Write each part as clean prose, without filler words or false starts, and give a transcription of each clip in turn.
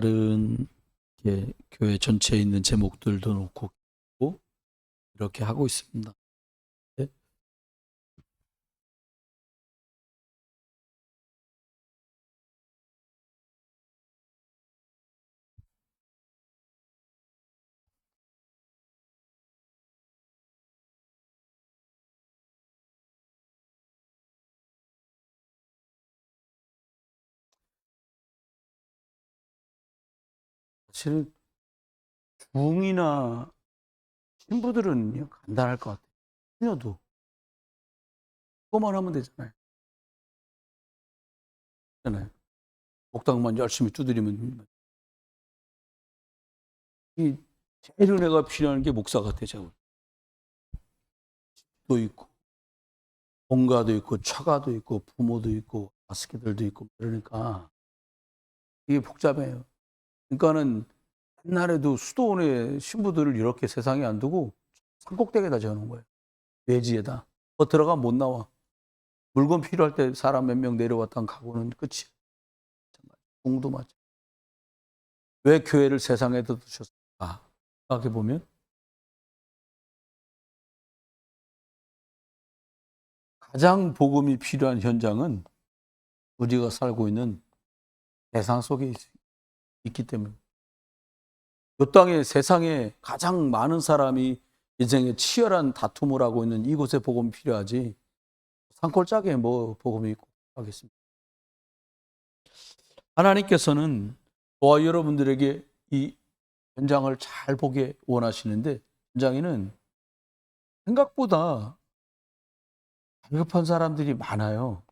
다른 교회 전체에 있는 제목들도 놓고 이렇게 하고 있습니다. 네. 사실은 중이나 신부들은요 간단할 것 같아요. 신녀도 그거만 하면 되잖아요. 목당만 열심히 두드리면 이 제일 은혜가 필요한 게 목사 같아요. 도 있고 본가도 있고 처가도 있고 부모도 있고 아스키들도 있고 그러니까 이게 복잡해요. 그러니까는 옛날에도 수도원의 신부들을 이렇게 세상에 안 두고 산꼭대기에다 재워놓은 거예요. 외지에다. 들어가면 못 나와. 물건 필요할 때 사람 몇 명 내려왔다가 가고는 끝이야. 공도 맞아. 왜 교회를 세상에다 두셨을까? 생각해보면 가장 복음이 필요한 현장은 우리가 살고 있는 세상 속에 있기 때문에 이 땅에 세상에 가장 많은 사람이 인생에 치열한 다툼을 하고 있는 이곳에 복음이 필요하지 산골짜기에 뭐 복음이 있고 하겠습니다. 하나님께서는 저와 여러분들에게 이 현장을 잘 보게 원하시는데 현장에는 생각보다 갈급한 사람들이 많아요.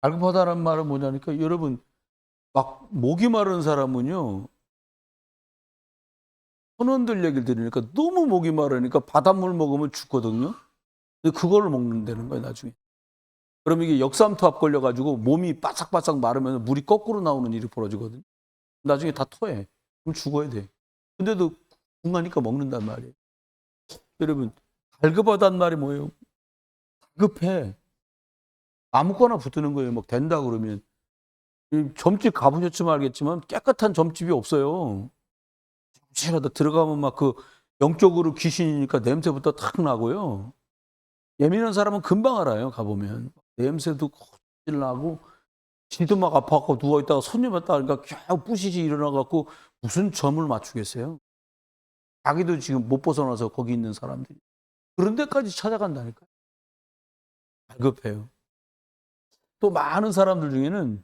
갈급하다는 말은 뭐냐니까 여러분 막 목이 마른 사람은요 선원들 얘기를 들으니까 너무 목이 마르니까 바닷물 먹으면 죽거든요. 근데 그걸 먹는다는 거예요 나중에. 그럼 이게 역삼투압 걸려가지고 몸이 바싹바싹 마르면 물이 거꾸로 나오는 일이 벌어지거든요. 나중에 다 토해. 그럼 죽어야 돼. 근데도 궁하니까 먹는단 말이에요. 여러분 갈급하단 말이 뭐예요? 갈급해. 아무거나 붙드는 거예요. 막 된다 그러면. 점집 가보셨지만 알겠지만 깨끗한 점집이 없어요. 점집하다 들어가면 막 그 영적으로 귀신이니까 냄새부터 탁 나고요. 예민한 사람은 금방 알아요. 가보면. 냄새도 거질 나고 지도 막 아파갖고 누워있다가 손님 왔다 하니까 겨우 부시지 일어나갖고 무슨 점을 맞추겠어요. 자기도 지금 못 벗어나서 거기 있는 사람들이. 그런 데까지 찾아간다니까요. 갈급해요. 또 많은 사람들 중에는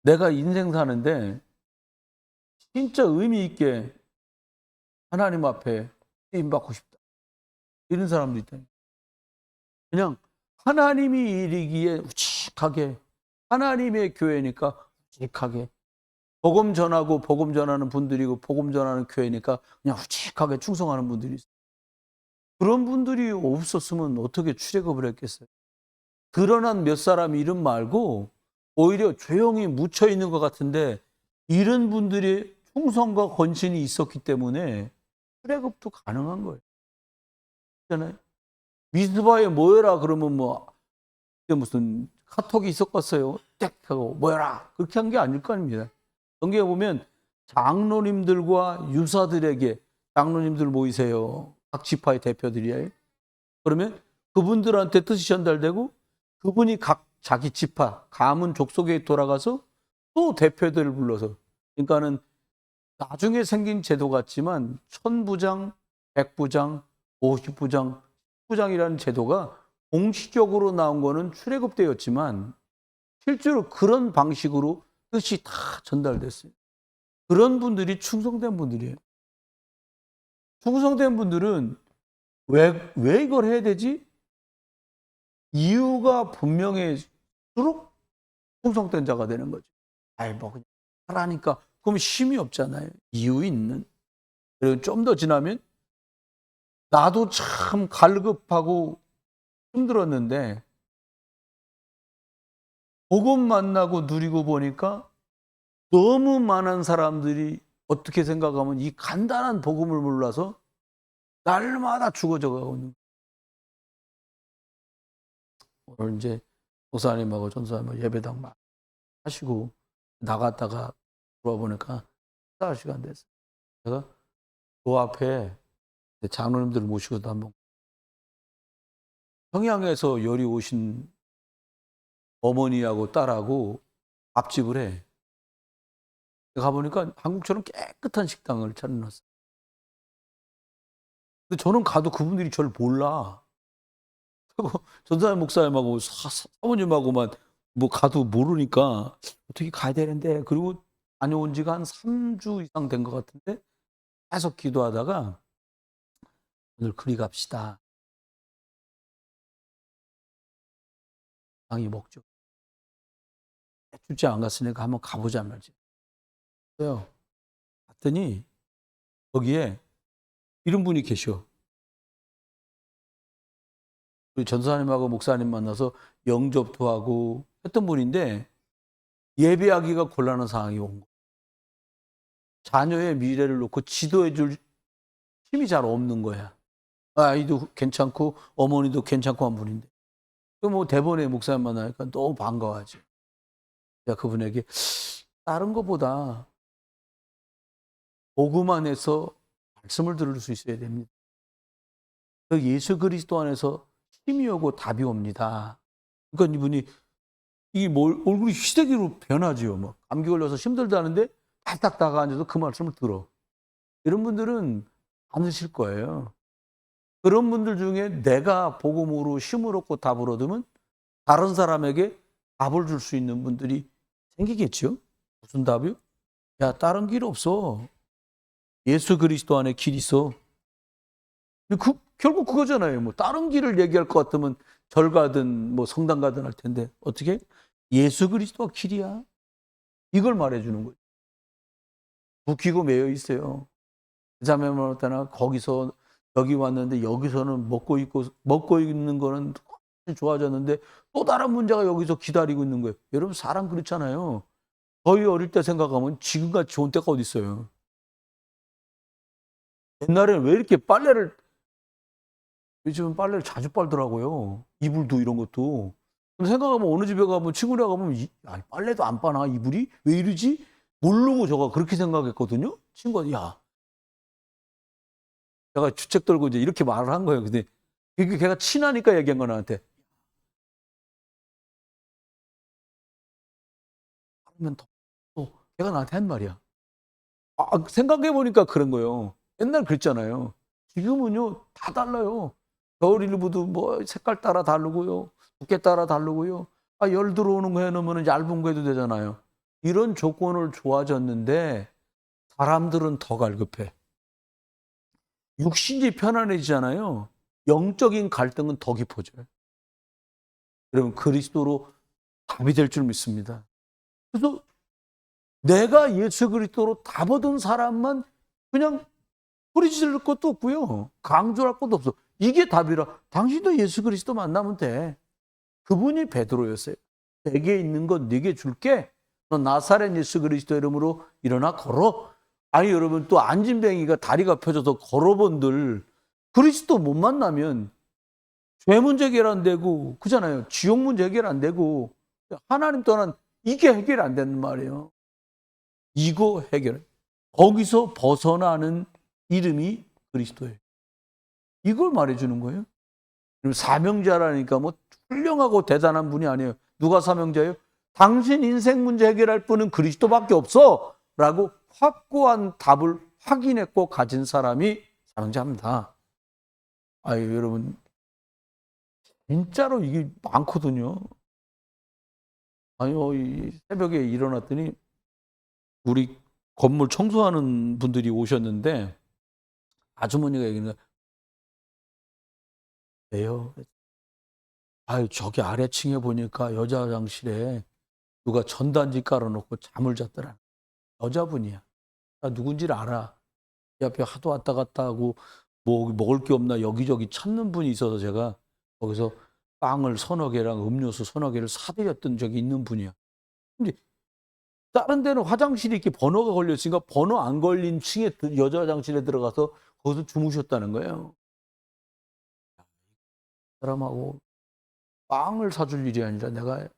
내가 인생 사는데 진짜 의미 있게 하나님 앞에 쓰임받고 싶다. 이런 사람도 있다. 그냥 하나님이 이르기에 우직하게 하나님의 교회니까 우직하게 복음 전하고 복음 전하는 분들이고 복음 전하는 교회니까 그냥 우직하게 충성하는 분들이 있어요. 그런 분들이 없었으면 어떻게 출애굽을 했겠어요. 드러난 몇 사람 이름 말고 오히려 조용히 묻혀 있는 것 같은데 이런 분들의 충성과 헌신이 있었기 때문에 출애굽도 가능한 거예요. 그렇잖아요. 미스바에 모여라 그러면 뭐 무슨 카톡이 있었겠어요. 땡 하고 모여라 그렇게 한 게 아닐 거 아닙니다. 성경에 보면 장로님들과 유사들에게 장로님들 모이세요. 각 지파의 대표들이에요. 그러면 그분들한테 뜻이 전달되고 그분이 각 자기 지파 가문 족속에 돌아가서 또 대표들을 불러서 그러니까는 나중에 생긴 제도 같지만 천부장, 백부장, 50부장, 10부장이라는 제도가 공식적으로 나온 거는 출애굽 때였지만 실제로 그런 방식으로 뜻이 다 전달됐어요. 그런 분들이 충성된 분들이에요. 충성된 분들은 왜 이걸 해야 되지? 이유가 분명해질수록 충성된 자가 되는 거죠. 아이, 뭐, 그냥 하라니까. 그럼 힘이 없잖아요. 이유 있는. 그리고 좀 더 지나면 나도 참 갈급하고 힘들었는데 복음 만나고 누리고 보니까 너무 많은 사람들이 어떻게 생각하면 이 간단한 복음을 몰라서 날마다 죽어져 가고 있는 오늘 이제 목사님하고 전사님 예배당 막 하시고 나갔다가 들어와 보니까 식사 시간 됐어요. 제가 그 앞에 장로님들을 모시고도 한번 평양에서 요리 오신 어머니하고 딸하고 밥집을 해. 가보니까 한국처럼 깨끗한 식당을 차려놨어요. 근데 저는 가도 그분들이 저를 몰라. 그리고 전사님 목사님하고 사모님하고만 뭐 가도 모르니까 어떻게 가야 되는데, 그리고 다녀온 지가 한 3주 이상 된 것 같은데 계속 기도하다가 오늘 그리 갑시다. 강의 먹죠. 출장 안 갔으니까 한번 가보자 말이죠. 그래요. 갔더니 거기에 이런 분이 계셔. 우리 전사님하고 목사님 만나서 영접도 하고 했던 분인데 예배하기가 곤란한 상황이 온 거예요. 자녀의 미래를 놓고 지도해 줄 힘이 잘 없는 거야. 아이도 괜찮고 어머니도 괜찮고 한 분인데. 뭐 대본에 목사님 만나니까 너무 반가워하죠. 제가 그분에게 다른 것보다 복음 안에서 말씀을 들을 수 있어야 됩니다. 예수 그리스도 안에서 힘이 오고 답이 옵니다. 그러니까 이분이 얼굴이 희대기로 변하지요. 뭐 감기 걸려서 힘들다는데 발딱 다가앉아서 그 말씀을 들어. 이런 분들은 많으실 거예요. 그런 분들 중에 내가 복음으로 힘을 얻고 답을 얻으면 다른 사람에게 답을 줄 수 있는 분들이 생기겠죠. 무슨 답이요? 야, 다른 길 없어. 예수 그리스도 안에 길 있어. 결국 그거잖아요. 뭐 다른 길을 얘기할 것 같으면 절 가든 뭐 성당 가든 할 텐데 어떻게? 예수 그리스도가 길이야. 이걸 말해주는 거예요. 묶이고 매여 있어요. 자매만 왔다나 거기서 여기 왔는데 여기서는 먹고 있는 거는 좋아졌는데 또 다른 문제가 여기서 기다리고 있는 거예요. 여러분 사람 그렇잖아요. 저희 어릴 때 생각하면 지금같이 좋은 때가 어디 있어요. 옛날에는 왜 이렇게 요즘은 빨래를 자주 빨더라고요. 이불도 이런 것도. 생각하면 어느 집에 가면 친구랑 가면 빨래도 안 빠나 이불이? 왜 이러지? 모르고 저가 그렇게 생각했거든요. 친구가 야, 제가 주책 떨고 이제 이렇게 말을 한 거예요. 근데 이게 걔가 친하니까 얘기한 거 나한테. 그러면 또 걔가 나한테 한 말이야. 생각해 보니까 그런 거예요. 옛날 그랬잖아요. 지금은요 다 달라요. 겨울일부도 뭐 색깔 따라 다르고요, 두께 따라 다르고요. 열 들어오는 거 해놓으면 얇은 거 해도 되잖아요. 이런 조건을 좋아졌는데 사람들은 더 갈급해. 육신이 편안해지잖아요. 영적인 갈등은 더 깊어져요. 여러분 그리스도로 답이 될 줄 믿습니다. 그래서 내가 예수 그리스도로 답 얻은 사람만 그냥 소리 지를 것도 없고요. 강조할 것도 없어. 이게 답이라. 당신도 예수 그리스도 만나면 돼. 그분이 베드로였어요. 내게 있는 건 네게 줄게. 너 나사렛 예수 그리스도 이름으로 일어나 걸어. 아니 여러분 또 안진뱅이가 다리가 펴져서 걸어본들 그리스도 못 만나면 죄 문제 해결 안 되고 그잖아요. 지옥 문제 해결 안 되고 하나님 떠난 이게 해결 안 되는 말이에요. 이거 해결. 거기서 벗어나는 이름이 그리스도예요. 이걸 말해주는 거예요. 사명자라니까 뭐 훌륭하고 대단한 분이 아니에요. 누가 사명자예요? 당신 인생 문제 해결할 분은 그리스도밖에 없어 라고 확고한 답을 확인했고 가진 사람이 사명자입니다. 여러분 진짜로 이게 많거든요. 이 새벽에 일어났더니 우리 건물 청소하는 분들이 오셨는데 아주머니가 얘기하는 거예요. 왜요? 저기 아래층에 보니까 여자 화장실에 누가 전단지 깔아놓고 잠을 잤더라. 여자분이야. 나 누군지를 알아. 이 앞에 하도 왔다 갔다 하고 뭐 먹을 게 없나 여기저기 찾는 분이 있어서 제가 거기서 빵을 서너 개랑 음료수 서너 개를 사드렸던 적이 있는 분이야. 근데 다른 데는 화장실이 이렇게 번호가 걸렸으니까 번호 안 걸린 층에 여자 화장실에 들어가서 거기서 주무셨다는 거예요. 사람하고 빵을 사줄 일이 아니라 내가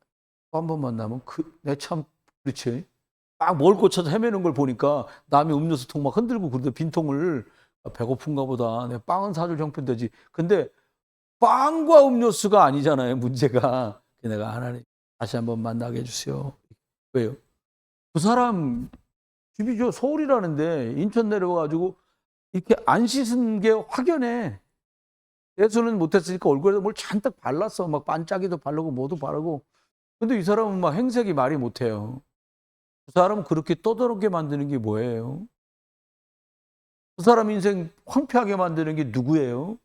또 한 번 만나면 내 참 그렇지. 막 먹을 것 찾아 헤매는 걸 보니까 남이 음료수통 막 흔들고 그러는데 빈통을 배고픈가 보다. 내가 빵은 사줄 형편되지. 근데 빵과 음료수가 아니잖아요, 문제가. 내가 하나님 다시 한번 만나게 해주세요. 왜요? 그 사람 집이 저 서울이라는데 인천 내려와가지고 이렇게 안 씻은 게 확연해. 세수는 못했으니까 얼굴에 뭘 잔뜩 발랐어. 막 반짝이도 바르고 뭐도 바르고. 근데 이 사람은 막 행색이 말이 못해요. 그 사람은 그렇게 떠들게 만드는 게 뭐예요? 그 사람 인생 황폐하게 만드는 게 누구예요?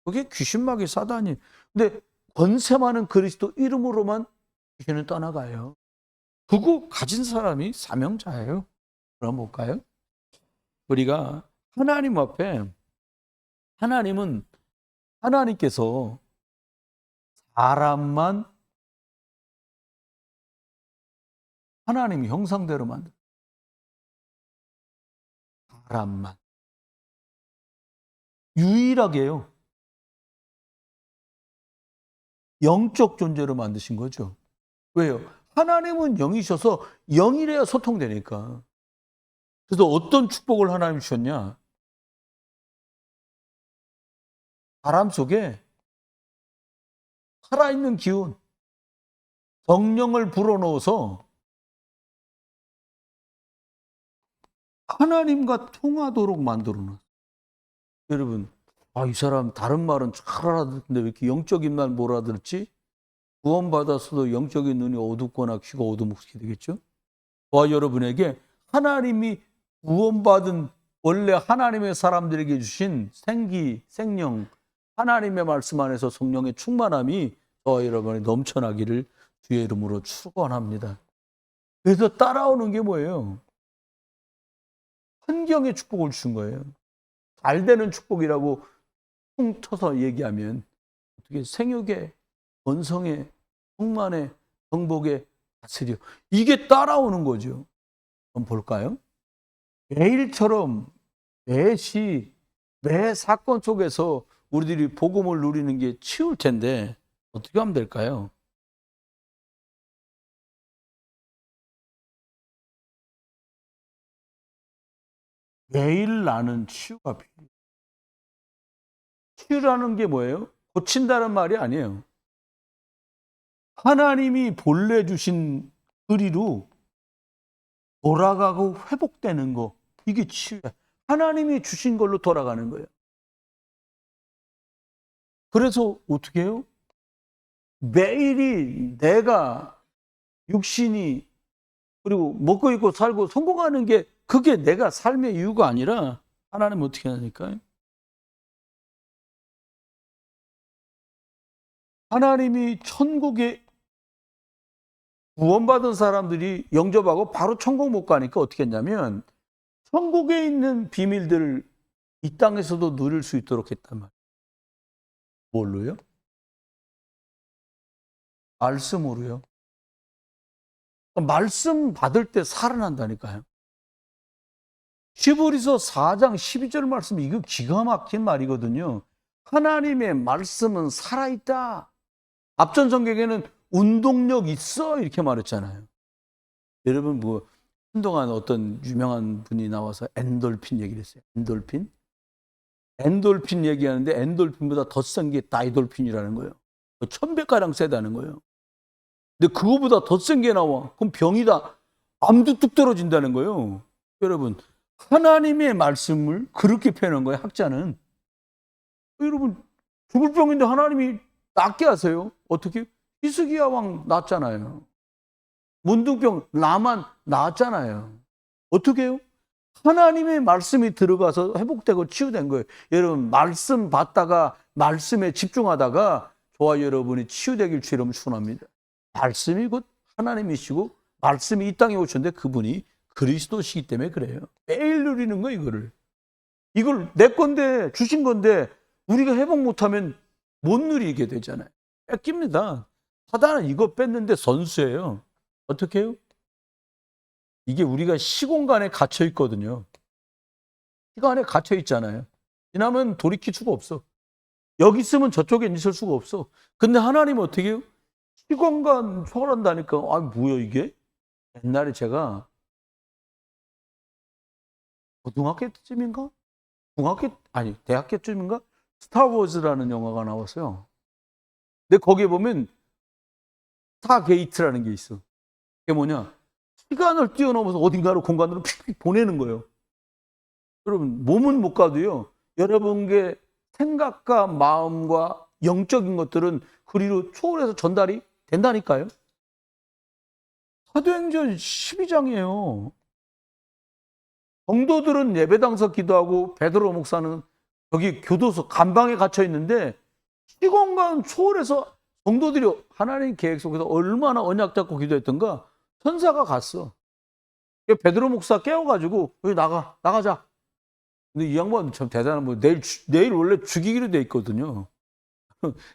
그게 귀신마귀 사단이. 근데 권세 많은 그리스도 이름으로만 귀신은 떠나가요. 그거 가진 사람이 사명자예요. 그럼 볼까요? 우리가 하나님 앞에 하나님은 하나님께서 사람만 하나님 형상대로 만든 사람만 유일하게요. 영적 존재로 만드신 거죠. 왜요? 하나님은 영이셔서 영이래야 소통되니까. 그래서 어떤 축복을 하나님 주셨냐? 사람 속에 살아있는 기운, 성령을 불어넣어서 하나님과 통하도록 만들어놨어요. 여러분, 이 사람 다른 말은 잘 알아듣는데 왜 이렇게 영적인 말 못 알아듣지? 구원받았어도 영적인 눈이 어둡거나 귀가 어두먹게 되겠죠? 저와 여러분에게 하나님이 구원받은 원래 하나님의 사람들에게 주신 생기, 생명, 하나님의 말씀 안에서 성령의 충만함이 저와 여러분이 넘쳐나기를 주의 이름으로 축원합니다. 그래서 따라오는 게 뭐예요? 환경의 축복을 주신 거예요. 잘 되는 축복이라고 퉁 쳐서 얘기하면 어떻게 생육의, 원성의, 충만의, 정복의 다스려. 이게 따라오는 거죠. 한번 볼까요? 매일처럼 매 시, 매 사건 속에서 우리들이 복음을 누리는 게 치울 텐데 어떻게 하면 될까요? 매일 나는 치유가 필요해요. 치유라는 게 뭐예요? 고친다는 말이 아니에요. 하나님이 본래 주신 의리로 돌아가고 회복되는 거, 이게 치유야. 하나님이 주신 걸로 돌아가는 거예요. 그래서 어떻게 해요? 매일이 내가 육신이 그리고 먹고 입고 살고 성공하는 게 그게 내가 삶의 이유가 아니라 하나님은 어떻게 하니까요? 하나님이 천국에 구원받은 사람들이 영접하고 바로 천국 못 가니까 어떻게 했냐면 천국에 있는 비밀들을 이 땅에서도 누릴 수 있도록 했단 말이에요. 뭘로요? 말씀으로요. 말씀 받을 때 살아난다니까요. 히브리서 4장 12절 말씀, 이거 기가 막힌 말이거든요. 하나님의 말씀은 살아있다. 앞전 성경에는 운동력 있어 이렇게 말했잖아요. 여러분 한동안 어떤 유명한 분이 나와서 엔돌핀 얘기를 했어요. 엔돌핀 얘기하는데 엔돌핀보다 더 센 게 다이돌핀이라는 거예요. 1000배가량 세다는 거예요. 근데 그거보다 더 센 게 나와. 그럼 병이다. 암도 뚝 떨어진다는 거예요. 여러분, 하나님의 말씀을 그렇게 표현한 거예요, 학자는. 여러분, 죽을 병인데 하나님이 낫게 하세요. 어떻게? 히스기야 왕 낫잖아요. 문둥병 나만 낫잖아요. 어떻게 해요? 하나님의 말씀이 들어가서 회복되고 치유된 거예요. 여러분, 말씀 받다가 말씀에 집중하다가 저와 여러분이 치유되길 주 이름으로 축원합니다. 말씀이 곧 하나님이시고 말씀이 이 땅에 오셨는데 그분이 그리스도시기 때문에 그래요. 매일 누리는 거 이거를. 이걸 내 건데 주신 건데 우리가 회복 못하면 못 누리게 되잖아요. 뺏깁니다. 사단은 이거 뺐는데 선수예요. 어떻게 해요? 이게 우리가 시공간에 갇혀 있거든요. 시간에 갇혀 있잖아요. 지나면 돌이킬 수가 없어. 여기 있으면 저쪽에 있을 수가 없어. 근데 하나님은 어떻게 해요? 시공간 초월한다니까. 뭐야 이게? 옛날에 제가 고등학교 때쯤인가? 대학교쯤인가? 스타워즈라는 영화가 나왔어요. 근데 거기에 보면 스타게이트라는 게 있어. 그게 뭐냐? 시간을 뛰어넘어서 어딘가로 공간으로 픽픽 보내는 거예요. 여러분, 몸은 못 가도요. 여러분의 생각과 마음과 영적인 것들은 그리로 초월해서 전달이 된다니까요. 사도행전 12장이에요. 성도들은 예배당에서 기도하고 베드로 목사는 여기 교도소 감방에 갇혀 있는데 시공간 초월해서 성도들이 하나님 계획 속에서 얼마나 언약 잡고 기도했던가 천사가 갔어. 베드로 목사 깨워가지고 여기 나가자. 근데 이 양반 참 대단한 뭐 내일 원래 죽이기로 돼 있거든요.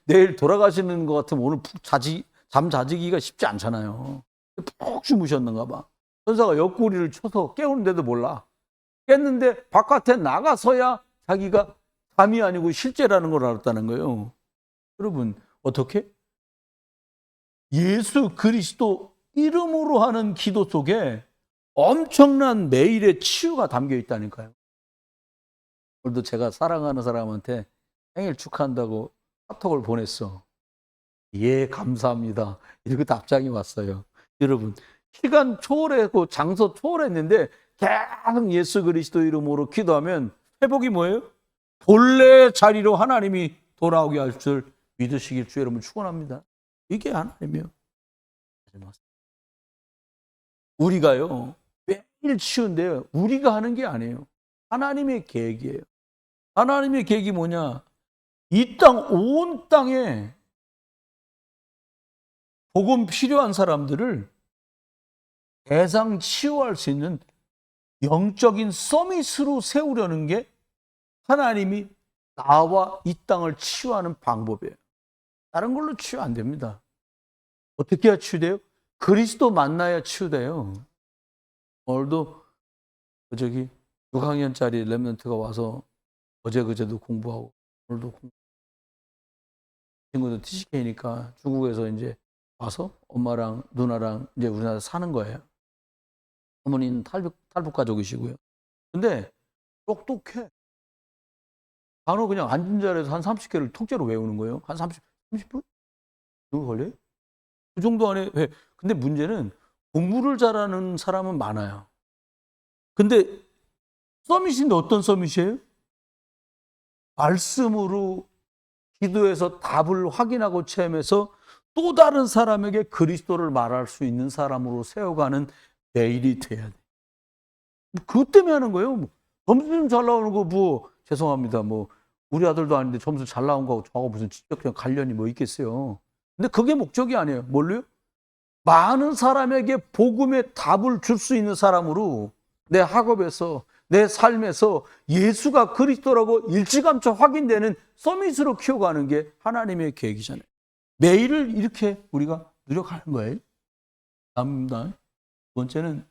내일 돌아가시는 것 같으면 오늘 잠 자지기가 쉽지 않잖아요. 푹 주무셨는가 봐. 천사가 옆구리를 쳐서 깨우는데도 몰라. 깼는데 바깥에 나가서야 자기가 잠이 아니고 실제라는 걸 알았다는 거예요. 여러분, 어떻게? 예수 그리스도 이름으로 하는 기도 속에 엄청난 매일의 치유가 담겨 있다니까요. 오늘도 제가 사랑하는 사람한테 생일 축하한다고 카톡을 보냈어. 예, 감사합니다. 이렇게 답장이 왔어요. 여러분, 시간 초월했고 장소 초월했는데 계속 예수 그리스도 이름으로 기도하면 회복이 뭐예요? 본래 자리로 하나님이 돌아오게 할 줄 믿으시길 주 여러분 축원합니다. 이게 하나님이요. 우리가요 매일 치유인데요. 우리가 하는 게 아니에요. 하나님의 계획이에요. 하나님의 계획이 뭐냐? 이 땅, 온 땅에 복음 필요한 사람들을 대상 치유할 수 있는 영적인 서밋으로 세우려는 게 하나님이 나와 이 땅을 치유하는 방법이에요. 다른 걸로 치유 안 됩니다. 어떻게 해야 치유돼요? 그리스도 만나야 치유돼요. 오늘도 6학년짜리 랩런트가 와서 어제-그제도 공부하고 오늘도 친구들 TCK니까 중국에서 이제 와서 엄마랑 누나랑 이제 우리나라 사는 거예요. 어머니는 탈북 가족이시고요. 근데 똑똑해. 단어 그냥 앉은 자리에서 한 30개를 통째로 외우는 거예요. 한 30분? 그거 걸려요? 그 정도 안에 왜? 근데 문제는 공부를 잘하는 사람은 많아요. 근데 서밋인데 어떤 서밋이에요? 말씀으로 기도해서 답을 확인하고 체험해서 또 다른 사람에게 그리스도를 말할 수 있는 사람으로 세워가는 내일이 돼야 돼. 그것 때문에 하는 거예요. 점수 좀 잘 나오는 거 뭐 죄송합니다. 뭐 우리 아들도 아닌데 점수 잘 나온 거하고 저하고 무슨 직접적 관련이 뭐 있겠어요. 근데 그게 목적이 아니에요. 뭘로요? 많은 사람에게 복음의 답을 줄 수 있는 사람으로 내 학업에서 내 삶에서 예수가 그리스도라고 일찌감치 확인되는 서밋으로 키워가는 게 하나님의 계획이잖아요. 매일을 이렇게 우리가 노력하는 거예요. 다음입니다. 두 번째는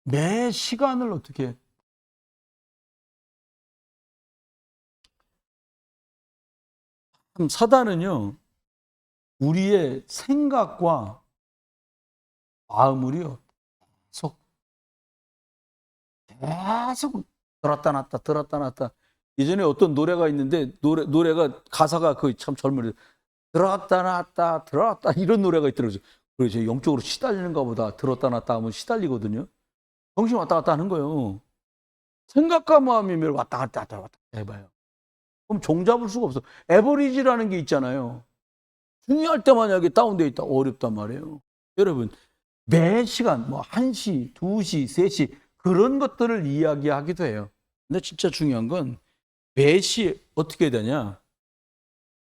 매 시간을 어떻게 해? 사단은요 우리의 생각과 마음을요 계속 들었다 놨다. 예전에 어떤 노래가 있는데 노래가 가사가 그 참 젊은 들었다 놨다 이런 노래가 있더라고요. 그래서 영적으로 시달리는가 보다. 들었다 놨다 하면 시달리거든요. 정신 왔다 갔다 하는 거예요. 생각과 마음이 매일 왔다 갔다 해봐요. 그럼 종잡을 수가 없어. 에버리지라는 게 있잖아요. 중요할 때 만약에 다운되어 있다 어렵단 말이에요. 여러분 매 시간 뭐 1시, 2시, 3시 그런 것들을 이야기하기도 해요. 근데 진짜 중요한 건 매 시에 어떻게 해야 되냐?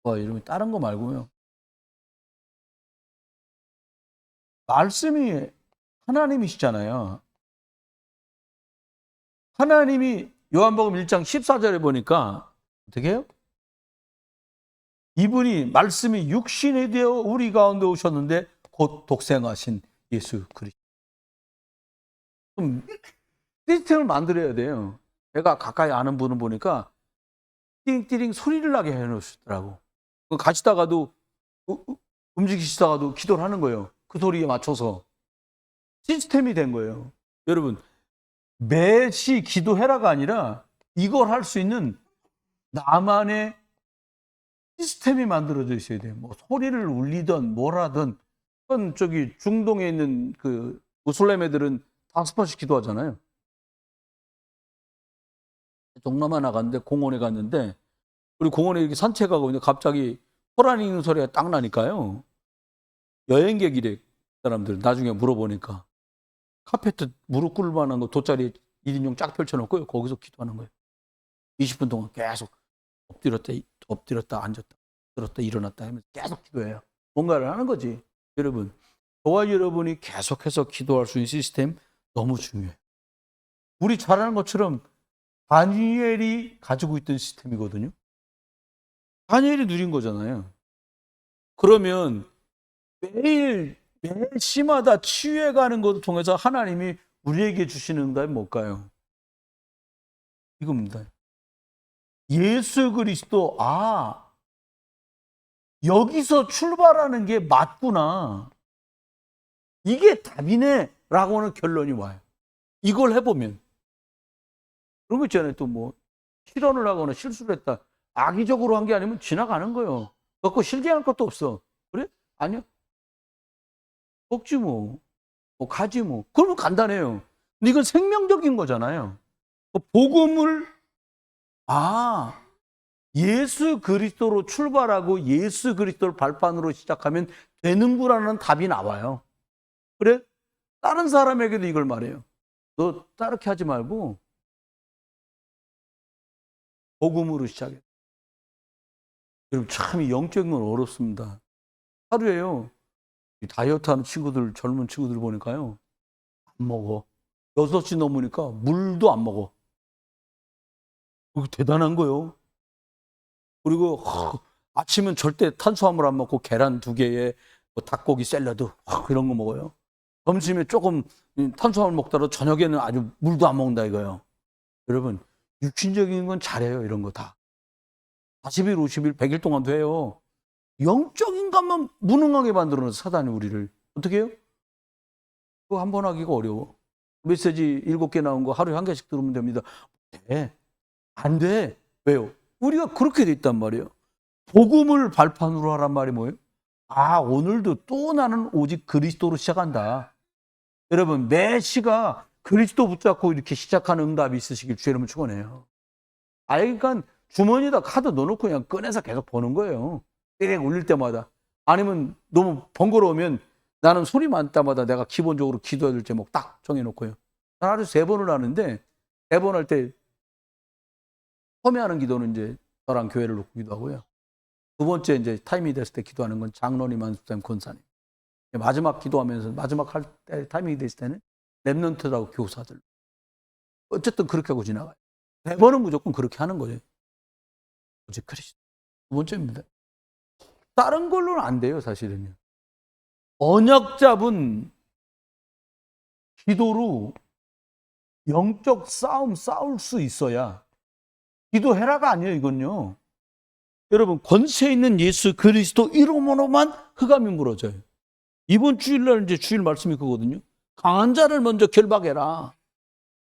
이러면 다른 거 말고요. 말씀이 하나님이시잖아요. 하나님이 요한복음 1장 14절에 보니까 어떻게 해요? 이분이 말씀이 육신이 되어 우리 가운데 오셨는데 곧 독생하신 예수 그리스도. 좀 시스템을 만들어야 돼요. 제가 가까이 아는 분을 보니까 띠링띠링 소리를 나게 해놓으시더라고. 가시다가도 움직이시다가도 기도를 하는 거예요. 그 소리에 맞춰서 시스템이 된 거예요. 여러분 매시 기도해라가 아니라 이걸 할 수 있는 나만의 시스템이 만들어져 있어야 돼요. 뭐 소리를 울리든 뭘 하든. 그건 저기 중동에 있는 그 무슬림 애들은 5번씩 기도하잖아요. 동남아 나갔는데 공원에 갔는데 우리 공원에 이렇게 산책하고 있는데 갑자기 호랑이 있는 소리가 딱 나니까요. 여행객이래 사람들 나중에 물어보니까 카페트 무릎 꿇을 만한 거 돗자리 1인용 쫙 펼쳐놓고요. 거기서 기도하는 거예요. 20분 동안 계속 엎드렸다 앉았다 들었다 일어났다 하면서 계속 기도해요. 뭔가를 하는 거지. 여러분, 저와 여러분이 계속해서 기도할 수 있는 시스템 너무 중요해요. 우리 잘 아는 것처럼 다니엘이 가지고 있던 시스템이거든요. 다니엘이 누린 거잖아요. 그러면 매일 시마다 치유해 가는 것을 통해서 하나님이 우리에게 주시는 응답이 뭘까요? 이겁니다. 예수 그리스도, 여기서 출발하는 게 맞구나. 이게 답이네. 라고는 결론이 와요. 이걸 해보면. 그런 거 있잖아요. 또 뭐, 실언을 하거나 실수를 했다. 악의적으로 한 게 아니면 지나가는 거예요. 그거 실갱할 것도 없어. 그래? 아니요. 먹지 뭐. 가지 뭐. 그러면 간단해요. 근데 이건 생명적인 거잖아요. 복음을, 예수 그리스도로 출발하고 예수 그리스도를 발판으로 시작하면 되는구라는 답이 나와요. 그래? 다른 사람에게도 이걸 말해요. 너 따르게 하지 말고 복음으로 시작해. 여러분 참 영적인 건 어렵습니다. 하루에요. 다이어트하는 친구들, 젊은 친구들 보니까요. 안 먹어. 6시 넘으니까 물도 안 먹어. 그거 대단한 거예요. 그리고 아침은 절대 탄수화물 안 먹고 계란 2개에 뭐 닭고기 샐러드 이런 거 먹어요. 점심에 조금 탄수화물 먹다가 저녁에는 아주 물도 안 먹는다 이거예요. 여러분 육신적인 건 잘해요. 이런 거 다. 40일, 50일, 100일 동안도 해요. 영적인 것만 무능하게 만들어놓은 사단이 우리를. 어떻게 해요? 그거 한 번 하기가 어려워. 메시지 7개 나온 거 하루에 1개씩 들으면 됩니다. 네. 안 돼. 왜요? 우리가 그렇게 돼 있단 말이에요. 복음을 발판으로 하란 말이 뭐예요? 오늘도 또 나는 오직 그리스도로 시작한다. 여러분 매 시가 그리스도 붙잡고 이렇게 시작하는 응답이 있으시길 주의 이름으로 축원해요. 그러니까 주머니에다 카드 넣어놓고 그냥 꺼내서 계속 보는 거예요. 띠렉 울릴 때마다. 아니면 너무 번거로우면 나는 소리만 때마다 내가 기본적으로 기도해야 될 제목 딱 정해놓고요. 난 하루 3번을 하는데 3번 할 때 처음에 하는 기도는 이제 저랑 교회를 놓고 기도하고요. 2번째 이제 타임이 됐을 때 기도하는 건 장로님, 안수사님, 권사님. 마지막 기도하면서 마지막 할 때 타이밍이 됐을 때는 랩런트라고 교사들. 어쨌든 그렇게 하고 지나가요. 4번은 무조건 그렇게 하는 거예요. 오직 그리스도. 2번째입니다. 다른 걸로는 안 돼요, 사실은요. 언약 잡은 기도로 영적 싸울 수 있어야 기도해라가 아니에요, 이건요. 여러분, 권세 있는 예수 그리스도 이름으로만 흑암이 무너져요. 이번 주일날 이제 주일 말씀이 그거거든요. 강한 자를 먼저 결박해라.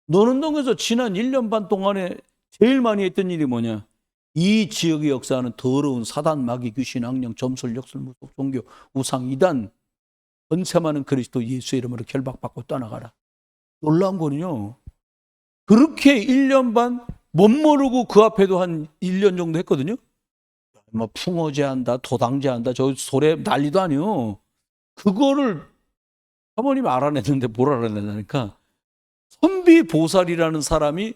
노는 동에서 지난 1년 반 동안에 제일 많이 했던 일이 뭐냐? 이 지역의 역사는 더러운 사단, 마귀, 귀신, 악령, 점술, 역술, 무속, 종교, 우상, 이단, 권세 많은 그리스도 예수의 이름으로 결박받고 떠나가라. 놀라운 거는요. 그렇게 1년 반 못 모르고 그 앞에도 한 1년 정도 했거든요. 뭐 풍어제한다, 도당제한다, 저 소리 난리도 아니요. 그거를 사모님이 알아냈는데 뭘 알아내냐니까 선비보살이라는 사람이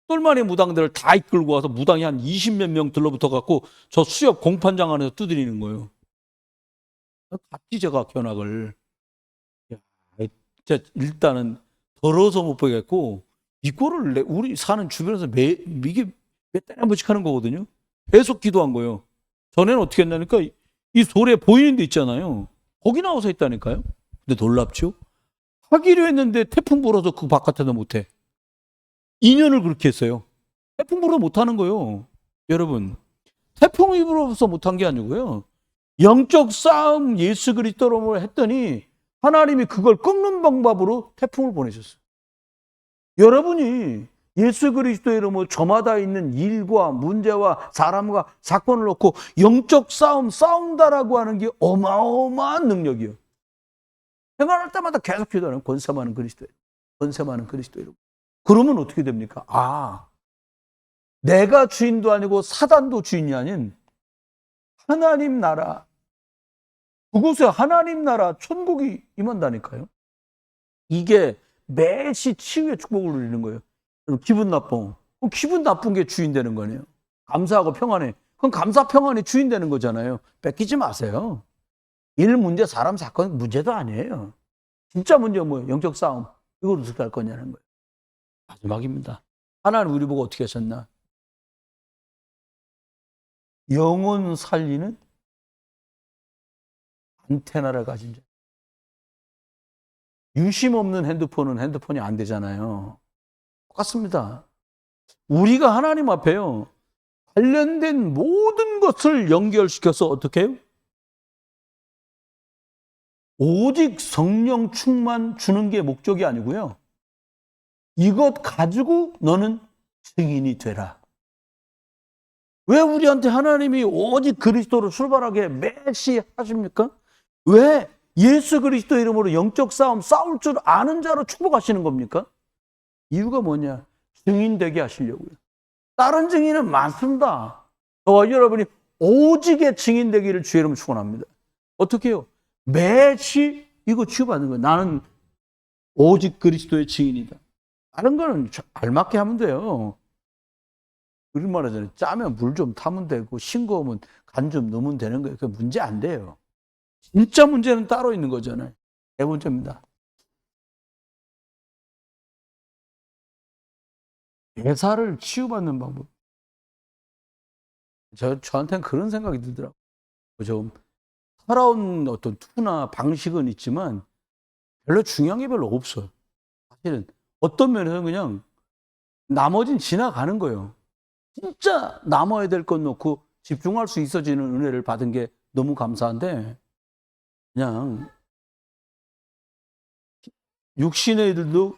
똘마니 무당들을 다 이끌고 와서 무당이 한 20몇 명 들러붙어 갖고 저 수협 공판장 안에서 두드리는 거예요. 갔지 제가 견학을. 진짜 일단은 더러워서 못 보겠고 이거를 우리 사는 주변에서 이게 몇 달에 한 번씩 하는 거거든요. 계속 기도한 거예요. 전에는 어떻게 했냐니까 이 소리에 보이는 데 있잖아요. 거기 나와서 했다니까요. 근데 놀랍죠? 하기로 했는데 태풍 불어서 그 바깥에도 못해. 2년을 그렇게 했어요. 태풍 불어서 못하는 거예요. 여러분, 태풍이 불어서 못한 게 아니고요. 영적 싸움 예수 그리스도로 했더니 하나님이 그걸 꺾는 방법으로 태풍을 보내셨어요. 여러분이 예수 그리스도의 이름으로 저마다 있는 일과 문제와 사람과 사건을 놓고 영적 싸운다라고 하는 게 어마어마한 능력이에요. 생활할 때마다 계속 기도하는 권세 많은 그리스도의 이름. 권세 많은 그리스도의 이름. 그러면 어떻게 됩니까? 내가 주인도 아니고 사단도 주인이 아닌 하나님 나라, 그곳에 하나님 나라 천국이 임한다니까요. 이게 매시 치유의 축복을 누리는 거예요. 기분 나빠. 기분 나쁜 게 주인 되는 거네요. 감사하고 평안해. 그럼 감사 평안이 주인 되는 거잖아요. 뺏기지 마세요. 일 문제, 사람, 사건 문제도 아니에요. 진짜 문제가 뭐예요? 영적 싸움. 이걸 어떻게 할 거냐는 거예요. 마지막입니다. 하나님 우리 보고 어떻게 하셨나? 영혼 살리는 안테나를 가진 자. 유심 없는 핸드폰은 핸드폰이 안 되잖아요. 똑같습니다. 우리가 하나님 앞에요. 관련된 모든 것을 연결시켜서 어떻게 해요? 오직 성령 충만 주는 게 목적이 아니고요. 이것 가지고 너는 증인이 되라. 왜 우리한테 하나님이 오직 그리스도로 출발하게 매시 하십니까? 왜 예수 그리스도 이름으로 영적 싸울 줄 아는 자로 축복하시는 겁니까? 이유가 뭐냐? 증인 되게 하시려고요. 다른 증인은 많습니다. 저와 여러분이 오직의 증인 되기를 주의 이름으로 축원합니다. 어떻게 해요? 매시 이거 치유받는 거예요. 나는 오직 그리스도의 증인이다. 다른 거는 알맞게 하면 돼요. 그런 말 하잖아요. 짜면 물 좀 타면 되고 싱거우면 간 좀 넣으면 되는 거예요. 그 문제 안 돼요. 진짜 문제는 따로 있는 거잖아요. 네 번째입니다. 대사를 치유받는 방법. 저한테는 그런 생각이 들더라고요. 좀 살아온 어떤 투나 방식은 있지만 별로 중요한 게 별로 없어요. 사실은 어떤 면에서는 그냥 나머진 지나가는 거예요. 진짜 남아야 될 것 놓고 집중할 수 있어지는 은혜를 받은 게 너무 감사한데 그냥 육신의 일들도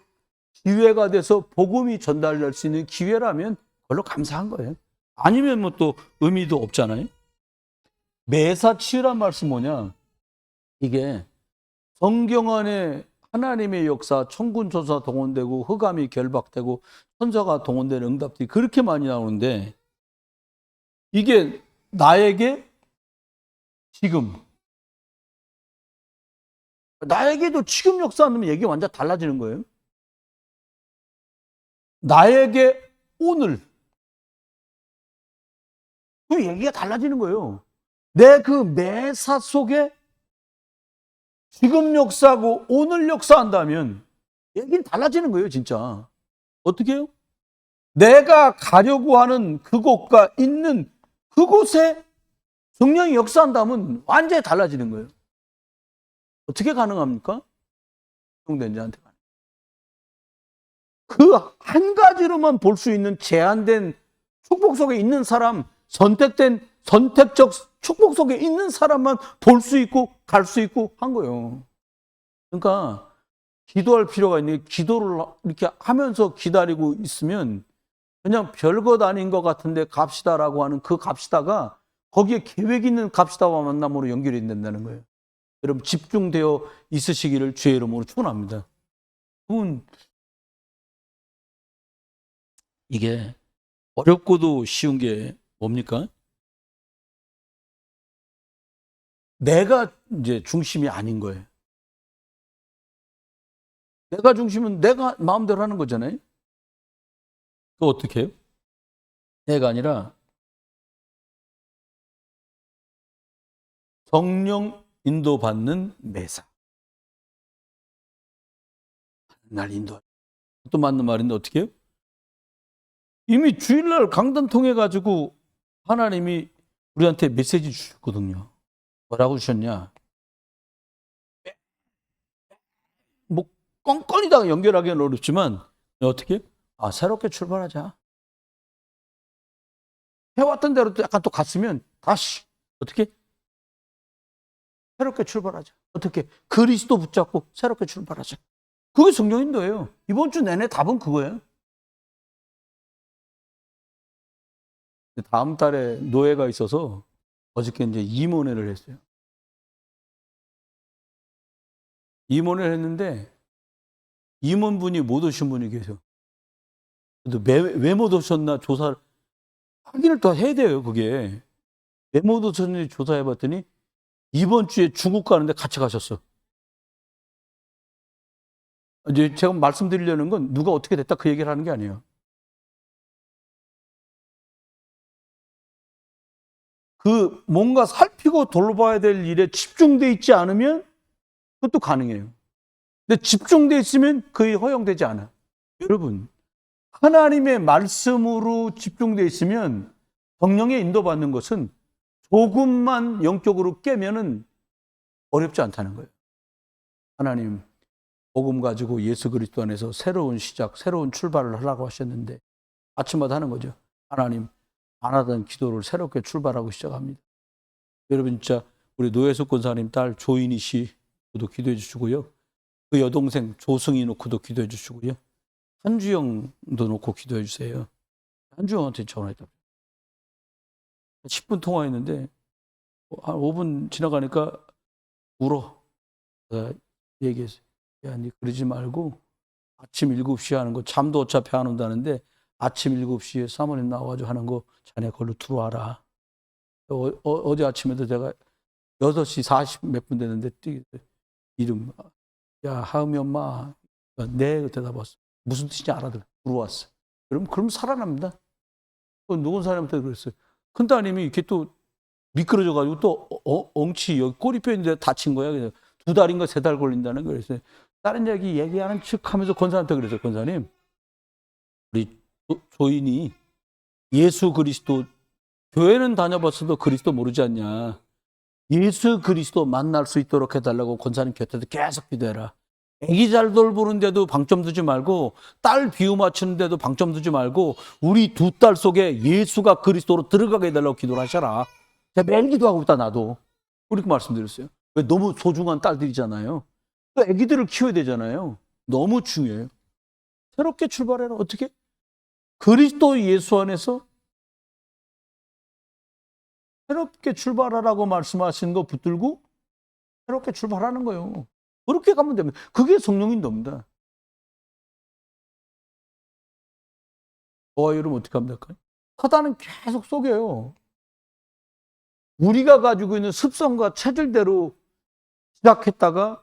기회가 돼서 복음이 전달될 수 있는 기회라면 별로 감사한 거예요. 아니면 뭐 또 의미도 없잖아요. 매사치유란 말씀 뭐냐? 이게 성경 안에 하나님의 역사, 천군천사 동원되고 흑암이 결박되고 천사가 동원되는 응답들이 그렇게 많이 나오는데 이게 나에게 지금 나에게도 지금 역사하면 얘기가 완전 달라지는 거예요. 나에게 오늘 그 얘기가 달라지는 거예요. 내 그 매사 속에 지금 역사하고 오늘 역사한다면 얘기는 달라지는 거예요, 진짜. 어떻게 해요? 내가 가려고 하는 그곳과 있는 그곳에 성령이 역사한다면 완전히 달라지는 거예요. 어떻게 가능합니까? 성된 자한테. 그 한 가지로만 볼 수 있는 제한된 축복 속에 있는 사람, 선택적 축복 속에 있는 사람만 볼 수 있고 갈 수 있고 한 거예요. 그러니까 기도할 필요가 있는 게 기도를 이렇게 하면서 기다리고 있으면 그냥 별것 아닌 것 같은데 갑시다라고 하는 그 갑시다가 거기에 계획 있는 갑시다와 만남으로 연결이 된다는 거예요. 여러분 집중되어 있으시기를 주의 이름으로 축원합니다. 이게 어렵고도 쉬운 게 뭡니까? 내가 이제 중심이 아닌 거예요. 내가 중심은 내가 마음대로 하는 거잖아요. 그거 어떻게 해요? 내가 아니라 성령 인도받는 매사. 날 인도. 또 맞는 말인데 어떻게 해요? 이미 주일날 강단 통해 가지고 하나님이 우리한테 메시지 주셨거든요. 뭐라고 주셨냐? 뭐 껌껌이 다 연결하기는 어렵지만 어떻게? 새롭게 출발하자. 해왔던 대로 약간 또 갔으면 다시 어떻게? 새롭게 출발하자. 어떻게? 그리스도 붙잡고 새롭게 출발하자. 그게 성령 인도예요. 이번 주 내내 답은 그거예요. 다음 달에 노예가 있어서 어저께 이제 임원회를 했어요. 임원회를 했는데 임원분이 못 오신 분이 계세요. 왜 못 오셨나 조사를 확인을 또 해야 돼요. 그게 왜 못 오셨는지 조사해 봤더니 이번 주에 중국 가는데 같이 가셨어. 이제 제가 말씀드리려는 건 누가 어떻게 됐다 그 얘기를 하는 게 아니에요. 그 뭔가 살피고 돌봐야 될 일에 집중돼 있지 않으면 그것도 가능해요. 근데 집중돼 있으면 거의 허용되지 않아. 여러분, 하나님의 말씀으로 집중돼 있으면 성령의 인도받는 것은 조금만 영적으로 깨면은 어렵지 않다는 거예요. 하나님 복음 가지고 예수 그리스도 안에서 새로운 시작, 새로운 출발을 하려고 하셨는데 아침마다 하는 거죠. 하나님 안 하던 기도를 새롭게 출발하고 시작합니다. 여러분 진짜 우리 노예숙 권사님 딸 조인희 씨도 기도해 주시고요. 그 여동생 조승희 놓고도 기도해 주시고요. 한주영도 놓고 기도해 주세요. 한주영한테 전화했다. 10분 통화했는데 한 5분 지나가니까 울어. 내가 얘기했어요. 야, 니 그러지 말고 아침 7시에 하는 거 잠도 어차피 안 온다는데 아침 7시에 사모님 나와가지고 하는 거 자네 걸로 들어와라. 어제 아침에도 제가 6시 40 몇 분 됐는데 이름 야 하은이 엄마 네 대답했어. 무슨 뜻인지 알아들어. 들어왔어. 그럼 살아납니다. 누군 사람한테 그랬어요. 큰 따님이 이렇게 또 미끄러져가지고 또 엉치 여기 꼬리뼈인데 다친 거야. 그래서 2달인가 3달 걸린다는 거예요. 그래서 다른 얘기하는 척하면서 권사한테 그랬어요. 권사님, 우리 조인이 예수 그리스도 교회는 다녀봤어도 그리스도 모르지 않냐. 예수 그리스도 만날 수 있도록 해달라고 권사님 곁에서 계속 기도해라. 애기 잘 돌보는데도 방점 두지 말고 딸 비유 맞추는데도 방점 두지 말고 우리 2딸 속에 예수가 그리스도로 들어가게 해달라고 기도를 하셔라. 제가 매일 기도하고 있다 나도. 그렇게 말씀드렸어요. 왜 너무 소중한 딸들이잖아요. 또 애기들을 키워야 되잖아요. 너무 중요해요. 새롭게 출발해라. 어떻게? 그리스도 예수 안에서 새롭게 출발하라고 말씀하시는 거 붙들고 새롭게 출발하는 거예요. 그렇게 가면 됩니다. 그게 성령인도입니다. 저와 여러분 어떻게 하면 될까요? 사단은 계속 속여요. 우리가 가지고 있는 습성과 체질대로 시작했다가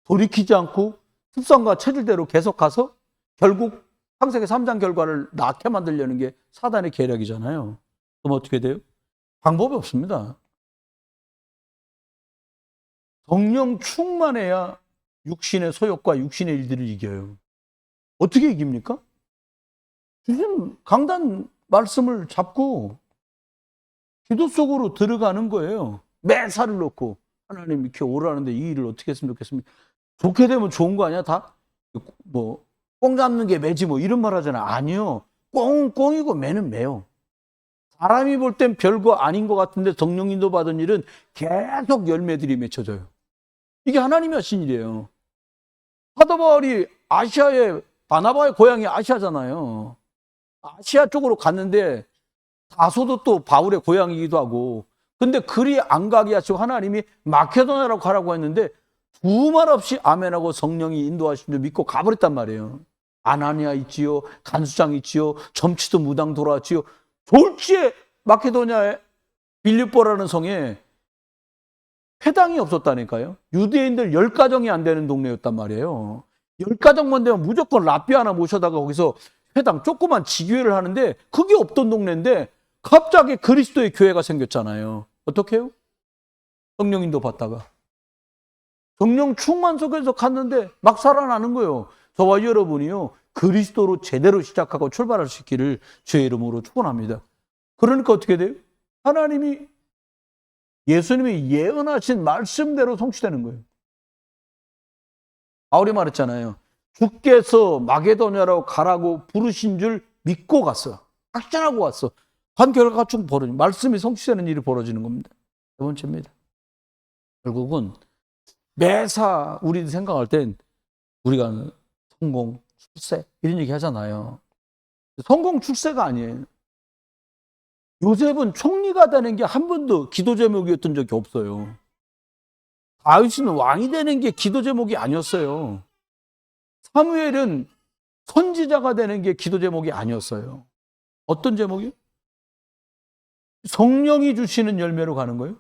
돌이키지 않고 습성과 체질대로 계속 가서 결국 창세기 3장 결과를 낳게 만들려는 게 사단의 계략이잖아요. 그럼 어떻게 돼요? 방법이 없습니다. 성령 충만해야 육신의 소욕과 육신의 일들을 이겨요. 어떻게 이깁니까? 주신 강단 말씀을 잡고 기도 속으로 들어가는 거예요. 매사를 놓고 하나님 이렇게 오라는데 이 일을 어떻게 했으면 좋겠습니까? 좋게 되면 좋은 거 아니야? 다? 뭐 꽁 잡는 게 매지 뭐 이런 말 하잖아. 아니요. 꽁은 꽁이고 매는 매요. 사람이 볼 땐 별거 아닌 것 같은데 성령 인도 받은 일은 계속 열매들이 맺혀져요. 이게 하나님이 하신 일이에요. 사도 바울이 아시아의 바나바의 고향이 아시아잖아요. 아시아 쪽으로 갔는데 다소도 또 바울의 고향이기도 하고 근데 그리 안 가게 하시고 하나님이 마케도냐라고 가라고 했는데 두말 없이 아멘하고 성령이 인도하신 줄 믿고 가버렸단 말이에요. 아나니아 있지요. 간수장 있지요. 점치도 무당 돌아왔지요. 졸지에 마케도냐의 빌립보라는 성에 회당이 없었다니까요. 유대인들 10가정이 안 되는 동네였단 말이에요. 10가정만 되면 무조건 랍비 하나 모셔다가 거기서 회당 조그만 지교회를 하는데 그게 없던 동네인데 갑자기 그리스도의 교회가 생겼잖아요. 어떻게 해요? 성령 인도 받다가. 성령 충만 속에서 갔는데 막 살아나는 거예요. 저와 여러분이요. 그리스도로 제대로 시작하고 출발할 수 있기를 주의 이름으로 축원합니다. 그러니까 어떻게 돼요? 하나님이 예수님이 예언하신 말씀대로 성취되는 거예요. 바울이 말했잖아요. 주께서 마게도냐로 가라고 부르신 줄 믿고 갔어. 확신하고 갔어. 한 결과가 쭉 벌어지는 말씀이 성취되는 일이 벌어지는 겁니다. 세 번째입니다. 결국은 매사 우리도 생각할 땐 우리가 성공, 출세 이런 얘기 하잖아요. 성공 출세가 아니에요. 요셉은 총리가 되는 게 한 번도 기도 제목이었던 적이 없어요. 다윗은 왕이 되는 게 기도 제목이 아니었어요. 사무엘은 선지자가 되는 게 기도 제목이 아니었어요. 어떤 제목이요? 성령이 주시는 열매로 가는 거예요.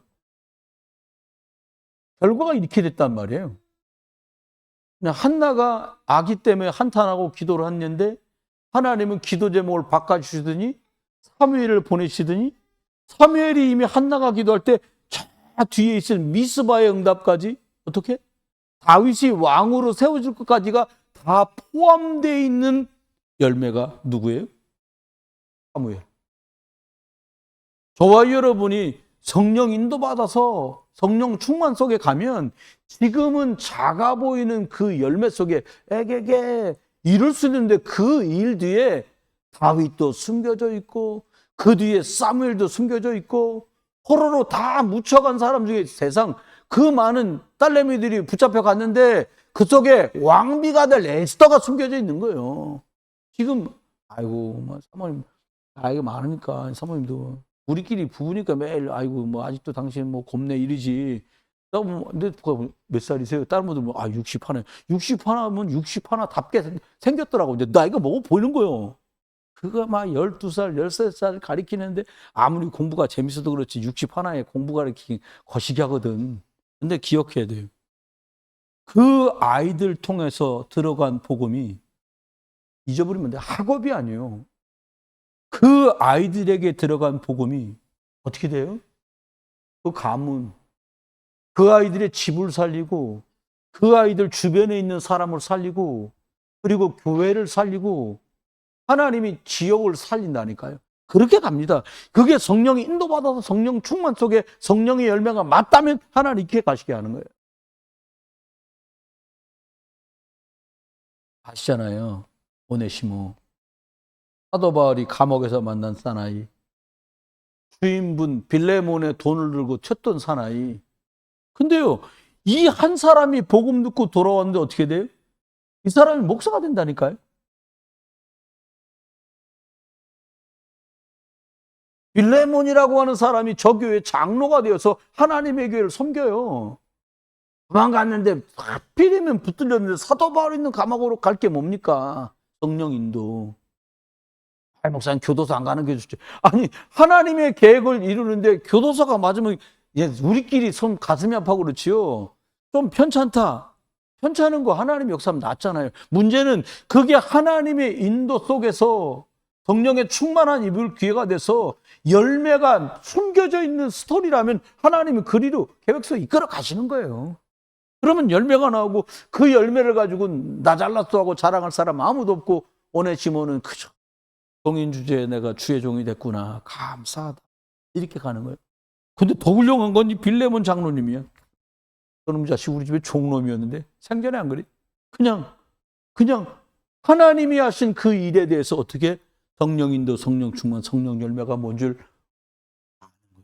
결과가 이렇게 됐단 말이에요. 그냥 한나가 아기 때문에 한탄하고 기도를 했는데 하나님은 기도 제목을 바꿔주시더니 사무엘을 보내시더니 사무엘이 이미 한나가 기도할 때 저 뒤에 있을 미스바의 응답까지 어떻게? 다윗이 왕으로 세워질 것까지가 다 포함되어 있는 열매가 누구예요? 사무엘. 저와 여러분이 성령 인도받아서 성령 충만 속에 가면 지금은 작아 보이는 그 열매 속에 에게게 이룰 수 있는데 그 일 뒤에 다윗도 숨겨져 있고 그 뒤에 사무엘도 숨겨져 있고 호로로 다 묻혀간 사람 중에 세상 그 많은 딸내미들이 붙잡혀 갔는데 그 속에 왕비가 될 에스더가 숨겨져 있는 거예요. 지금 아이고 사모님 나이가 많으니까 사모님도 우리끼리 부부니까 매일 아이고 아직도 당신 곱네 이러지. 근데 몇 살이세요? 다른 분들 60 하네. 60 하나면 60 하나답게 생겼더라고. 근데 나이가 먹어 보이는 거예요. 그거 12살, 13살 가리키는데 아무리 공부가 재밌어도 그렇지 60 하나에 공부 가리키기 거시기 하거든. 근데 기억해야 돼요. 그 아이들 통해서 들어간 복음이 잊어버리면 돼. 학업이 아니에요. 그 아이들에게 들어간 복음이 어떻게 돼요? 그 가문, 그 아이들의 집을 살리고 그 아이들 주변에 있는 사람을 살리고 그리고 교회를 살리고 하나님이 지역을 살린다니까요. 그렇게 갑니다. 그게 성령이 인도받아서 성령 충만 속에 성령의 열매가 맞다면 하나님 이렇게 가시게 하는 거예요. 아시잖아요. 오네시모. 사도 바울이 감옥에서 만난 사나이. 주인분 빌레몬의 돈을 들고 쳤던 사나이. 근데요, 이 한 사람이 복음 듣고 돌아왔는데 어떻게 돼요? 이 사람이 목사가 된다니까요. 빌레몬이라고 하는 사람이 저 교회 장로가 되어서 하나님의 교회를 섬겨요. 도망갔는데 하필이면 붙들렸는데 사도 바울 있는 감옥으로 갈 게 뭡니까? 성령 인도. 목사님 교도소 안 가는 게 좋지. 아니 하나님의 계획을 이루는데 교도소가 맞으면 우리끼리 손 가슴이 아파고 그렇지요. 좀 편찮다. 편찮은 거 하나님 역사하면 낫잖아요. 문제는 그게 하나님의 인도 속에서 성령의 충만한 입을 기회가 돼서 열매가 숨겨져 있는 스토리라면 하나님이 그리로 계획서 이끌어 가시는 거예요. 그러면 열매가 나오고 그 열매를 가지고 나 잘났어 하고 자랑할 사람 아무도 없고 오네시모는 그저 종인 주제에 내가 주의 종이 됐구나. 감사하다. 이렇게 가는 거예요. 근데 더 훌륭한 건 이 빌레몬 장로님이야. 저놈 자식 우리 집에 종놈이었는데 생전에 안 그래. 그냥 하나님이 하신 그 일에 대해서 어떻게 성령인도 성령 충만 성령 열매가 뭔 줄 아는 거죠.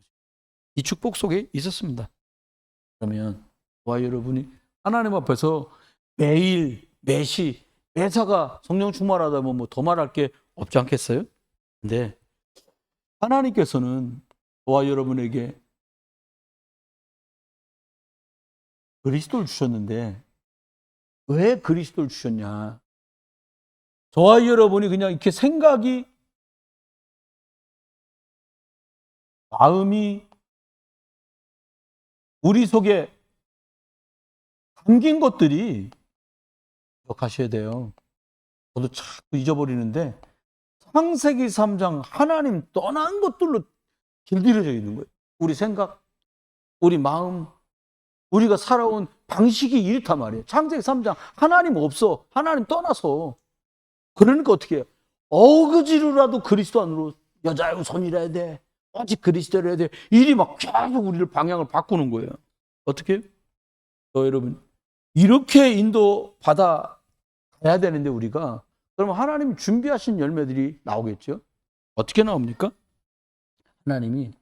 이 축복 속에 있었습니다. 그러면 저와 여러분이 하나님 앞에서 매일 매시 매사가 성령 충만하다면 더 말할 게 없지 않겠어요? 근데 하나님께서는 저와 여러분에게 그리스도를 주셨는데 왜 그리스도를 주셨냐? 저와 여러분이 그냥 이렇게 생각이 마음이 우리 속에 담긴 것들이 기억하셔야 돼요. 저도 자꾸 잊어버리는데 창세기 3장 하나님 떠난 것들로 길들여져 있는 거예요. 우리 생각, 우리 마음, 우리가 살아온 방식이 이렇단 말이에요. 창세기 3장 하나님 없어. 하나님 떠나서. 그러니까 어떻게 해요? 어거지로라도 그리스도 안으로 여자의 손이라 돼. 오직 그리스도를 해야 돼. 일이 막 계속 우리를 방향을 바꾸는 거예요. 어떻게 해요? 여러분 이렇게 인도 받아 가야 되는데 우리가 그러면 하나님 준비하신 열매들이 나오겠죠? 어떻게 나옵니까? 하나님이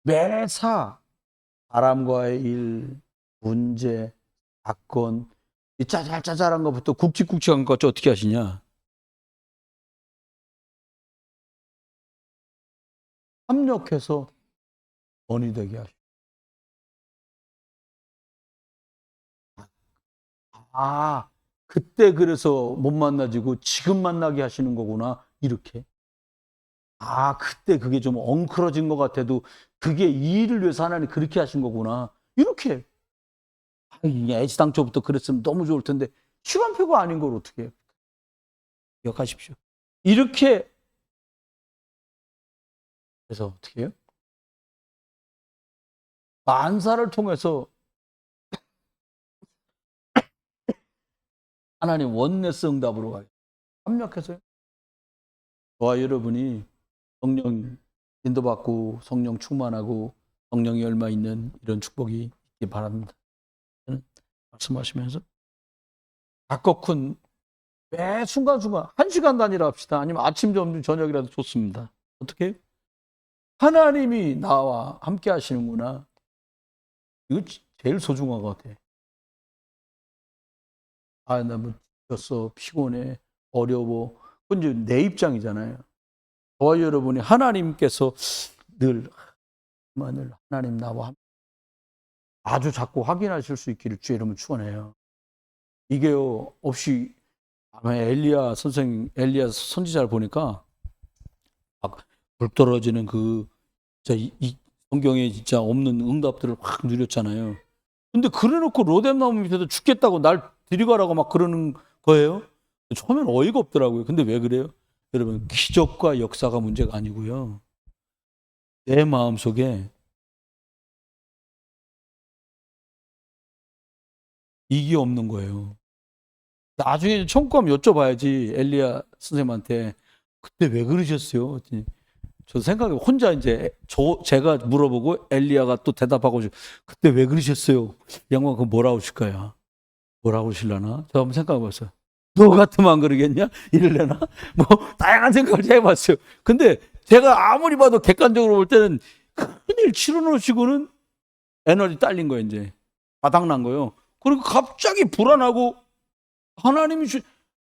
매사 사람과의 일, 문제, 사건, 이 짜잘짜잘한 것부터 굵직굵직한 것까지 어떻게 하시냐? 합력해서 원이 되게 하시고. 아, 그때 그래서 못 만나지고 지금 만나게 하시는 거구나. 이렇게. 아, 그때 그게 좀 엉클어진 것 같아도 그게 이 일을 위해서 하나님 그렇게 하신 거구나. 이렇게. 아, 애시당초부터 그랬으면 너무 좋을 텐데 시간표가 아닌 걸 어떻게 해요? 기억하십시오. 이렇게 해서 어떻게 해요? 만사를 통해서 하나님 원네스 응답으로 가요. 합력해서요. 저와 여러분이 성령 인도받고 성령 충만하고 성령이 얼마 있는 이런 축복이 있기 바랍니다. 말씀하시면서 가꿔큰 매 순간순간 1시간 단위로 합시다. 아니면 아침, 점심, 저녁이라도 좋습니다. 어떻게? 하나님이 나와 함께 하시는구나. 이거 제일 소중한 것 같아. 아, 나 뭐 지쳤어, 피곤해, 어려워. 그건 이제 내 입장이잖아요. 저와 여러분이 하나님께서 늘 하나님 나와 아주 자꾸 확인하실 수 있기를 주의 이름을 축원해요. 이게요 없이 아마 엘리야 선생 엘리야 선지자를 보니까 막 불 떨어지는 그 진짜 이 성경에 진짜 없는 응답들을 확 누렸잖아요. 근데 그래놓고 로뎀나무 밑에서 죽겠다고 날 데려가라고 막 그러는 거예요. 처음엔 어이가 없더라고요. 근데 왜 그래요? 여러분 기적과 역사가 문제가 아니고요. 내 마음속에 이게 없는 거예요. 나중에 천국 가면 여쭤봐야지 엘리야 선생님한테 그때 왜 그러셨어요? 저 생각에 혼자 이제 제가 물어보고 엘리야가 또 대답하고 그때 왜 그러셨어요? 양반 그 뭐라고 하실 거야? 뭐라고 하실라나? 저 한번 생각해봤어요. 너 같으면 안 그러겠냐? 이럴래나? 뭐 다양한 생각을 해봤어요. 근데 제가 아무리 봐도 객관적으로 볼 때는 큰일 치러놓으시고는 에너지 딸린 거예요. 이제 바닥난 거예요. 그리고 갑자기 불안하고 하나님이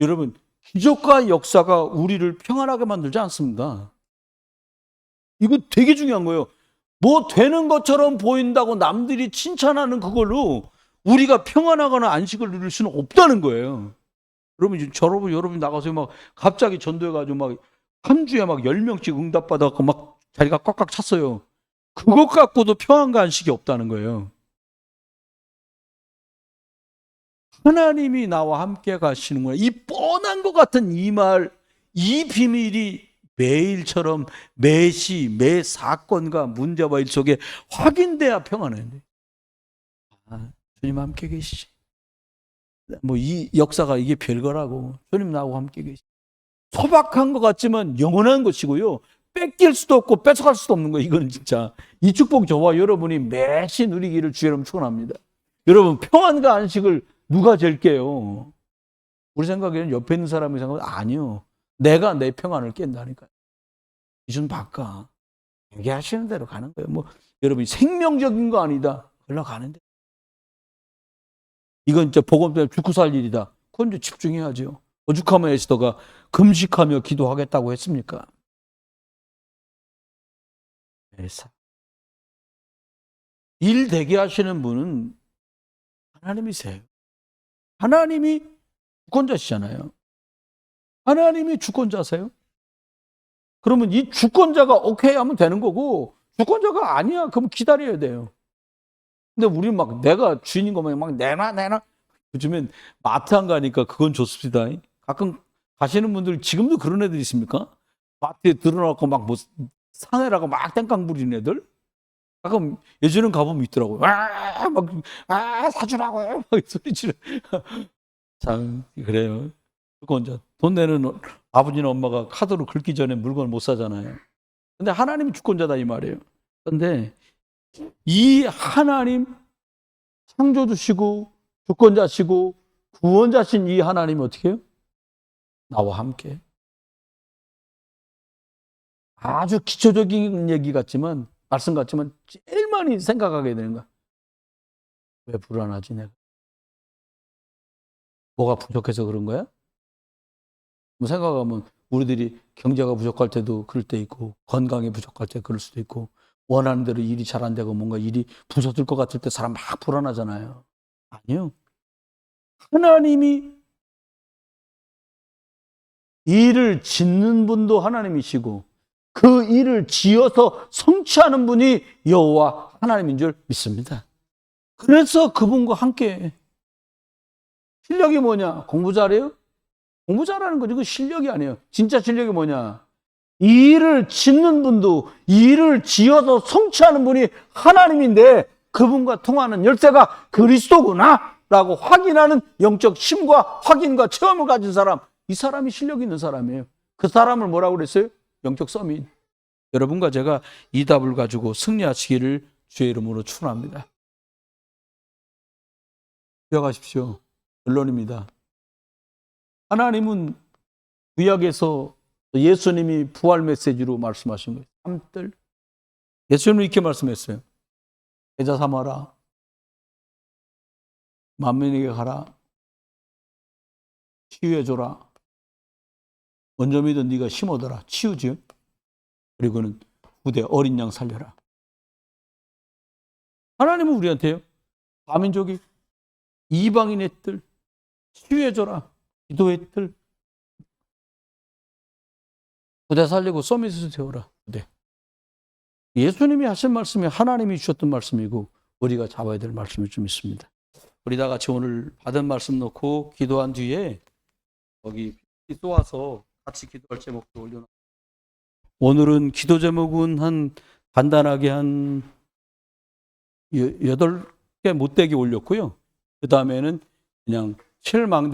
여러분 기적과 역사가 우리를 평안하게 만들지 않습니다. 이거 되게 중요한 거예요. 뭐 되는 것처럼 보인다고 남들이 칭찬하는 그걸로 우리가 평안하거나 안식을 누릴 수는 없다는 거예요. 여러분 이제 여러분이 나가서 막 갑자기 전도해가지고 막 한 주에 막 10명씩 응답받아갖고 막 자리가 꽉꽉 찼어요. 그것 갖고도 평안과 안식이 없다는 거예요. 하나님이 나와 함께 가시는구나. 이 뻔한 것 같은 이 말, 이 비밀이 매일처럼 매시, 매 사건과 문제와 일 속에 확인돼야 평안해요. 아, 주님 함께 계시지. 뭐 이 역사가 이게 별거라고. 주님 나하고 함께 계시지. 소박한 것 같지만 영원한 것이고요. 뺏길 수도 없고 뺏어갈 수도 없는 거예요. 이건 진짜. 이 축복 저와 여러분이 매시 누리기를 주의 이름으로 축원합니다. 여러분 평안과 안식을 누가 잴게요? 우리 생각에는 옆에 있는 사람이 생각하면 아니요. 내가 내 평안을 깬다니까요. 기준 바꿔. 얘기하시는 대로 가는 거예요. 뭐 여러분이 생명적인 거 아니다. 흘러가는데. 이건 진짜 복음 때문에 죽고 살 일이다. 그건 이제 집중해야죠. 오죽하면 에스더가 금식하며 기도하겠다고 했습니까? 일 되게 하시는 분은 하나님이세요. 하나님이 주권자시잖아요. 하나님이 주권자세요. 그러면 이 주권자가 오케이 하면 되는 거고 주권자가 아니야. 그럼 기다려야 돼요. 근데 우리는 막 내가 주인인 거면 막 내놔. 요즘엔 마트 안 가니까 그건 좋습니다. 가끔 가시는 분들 지금도 그런 애들 있습니까? 마트에 들어놓고 막 뭐 사내라고 막 땡깡 부리는 애들? 가끔 예전엔 가보면 있더라고요. 사주라고요. 막 소리치는. 참, 그래요. 주권자. 돈 내는 아버지나 엄마가 카드로 긁기 전에 물건을 못 사잖아요. 근데 하나님이 주권자다 이 말이에요. 그런데 이 하나님 창조주시고 주권자시고 구원자신 이 하나님이 어떻게 해요? 나와 함께. 아주 기초적인 얘기 같지만 말씀 같지만 제일 많이 생각하게 되는 거야. 왜 불안하지 내가? 뭐가 부족해서 그런 거야? 생각하면 우리들이 경제가 부족할 때도 그럴 때 있고 건강이 부족할 때 그럴 수도 있고 원하는 대로 일이 잘 안 되고 뭔가 일이 부서질 것 같을 때 사람 막 불안하잖아요. 아니요. 하나님이 일을 짓는 분도 하나님이시고 그 일을 지어서 성취하는 분이 여호와 하나님인 줄 믿습니다. 그래서 그분과 함께 실력이 뭐냐? 공부 잘해요? 공부 잘하는 거지. 그 실력이 아니에요. 진짜 실력이 뭐냐? 일을 짓는 분도 일을 지어서 성취하는 분이 하나님인데 그분과 통하는 열쇠가 그리스도구나 라고 확인하는 영적 힘과 확인과 체험을 가진 사람, 이 사람이 실력 있는 사람이에요. 그 사람을 뭐라고 그랬어요? 영적 서밋. 여러분과 제가 이 답을 가지고 승리하시기를 주의 이름으로 축원합니다. 기억하십시오. 결론입니다. 하나님은 구약에서 예수님이 부활 메시지로 말씀하신 거예요. 삼들. 예수님은 이렇게 말씀했어요. 제자 삼아라. 만민에게 가라. 치유해줘라. 먼저 믿은 네가 심어둬라. 치우지요. 그리고는 후대 어린 양 살려라. 하나님은 우리한테요. 다민족이 이방인의 뜰 치유해줘라. 기도의 뜰 후대 살리고 서밋을 세워라. 후대. 예수님이 하신 말씀이 하나님이 주셨던 말씀이고 우리가 잡아야 될 말씀이 좀 있습니다. 우리 다 같이 오늘 받은 말씀 놓고 기도한 뒤에 거기 쏘아서 같이 기도할 제목도 올려놔. 오늘은 기도 제목은 한 간단하게 한 8개 못되게 올렸고요. 그 다음에는 그냥 7망대